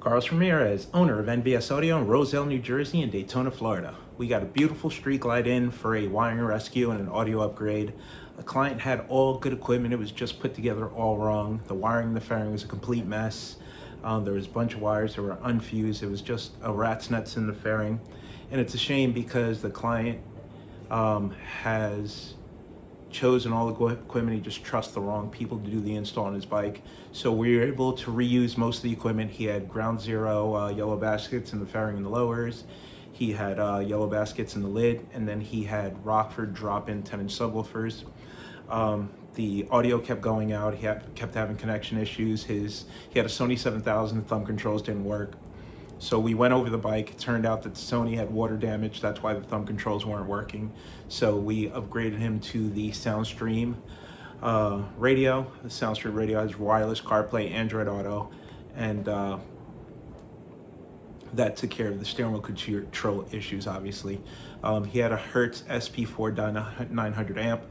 Carlos Ramirez, owner of NVS Audio in Roselle, New Jersey and Daytona, Florida. We got a beautiful Street Glide in for a wiring rescue and an audio upgrade. The client had all good equipment. It was just put together all wrong. The wiring, the fairing was a complete mess. There was a bunch of wires that were unfused. It was just a rat's nuts in the fairing. And it's a shame because the client has chosen all the equipment. He just trusts the wrong people to do the install on his bike. So we were able to reuse most of the equipment. He had ground zero yellow baskets in the fairing and the lowers. He had yellow baskets in the lid, and then he had Rockford drop-in 10-inch subwoofers. The audio kept going out. He kept having connection issues. He had a Sony 7000. Thumb controls didn't work. So we went over the bike. It turned out that the Sony had water damage. That's why the thumb controls weren't working. So we upgraded him to the Soundstream radio. The Soundstream radio has wireless CarPlay, Android Auto, and that took care of the steering wheel control issues, obviously. He had a Hertz SP4 900 amp.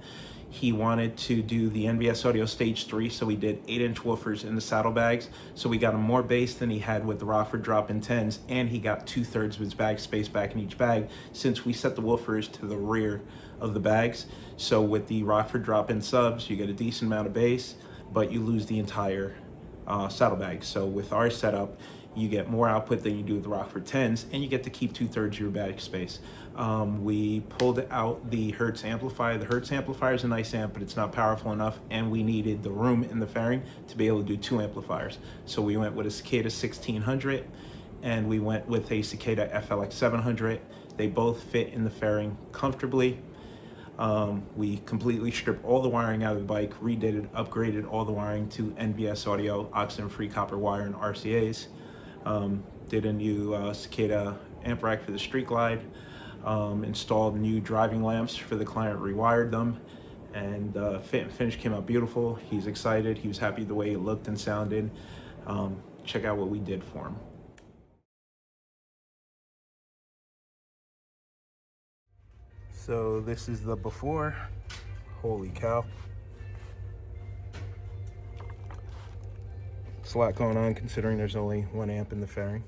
He wanted to do the NVS Audio Stage 3, so we did 8-inch woofers in the saddlebags. So we got him more bass than he had with the Rockford drop-in 10s, and he got 2/3 of his bag space back in each bag since we set the woofers to the rear of the bags. So with the Rockford drop-in subs, you get a decent amount of bass, but you lose the entire saddlebag. So with our setup, you get more output than you do with the Rockford 10s, and you get to keep 2/3 of your bag space. We pulled out the Hertz amplifier. The Hertz amplifier is a nice amp, but it's not powerful enough, and we needed the room in the fairing to be able to do 2 amplifiers. So we went with a Cicada 1600, and we went with a Cicada FLX 700. They both fit in the fairing comfortably. We completely stripped all the wiring out of the bike, redid it, upgraded all the wiring to NVS Audio, oxygen-free copper wire and RCAs. Did a new Cicada amp rack for the Street Glide, installed new driving lamps for the client, rewired them, and fit and finish came out beautiful. He's excited. He was happy the way it looked and sounded. Check out what we did for him. So this is the before. Holy cow. It's a lot going on considering there's only 1 amp in the fairing.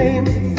name.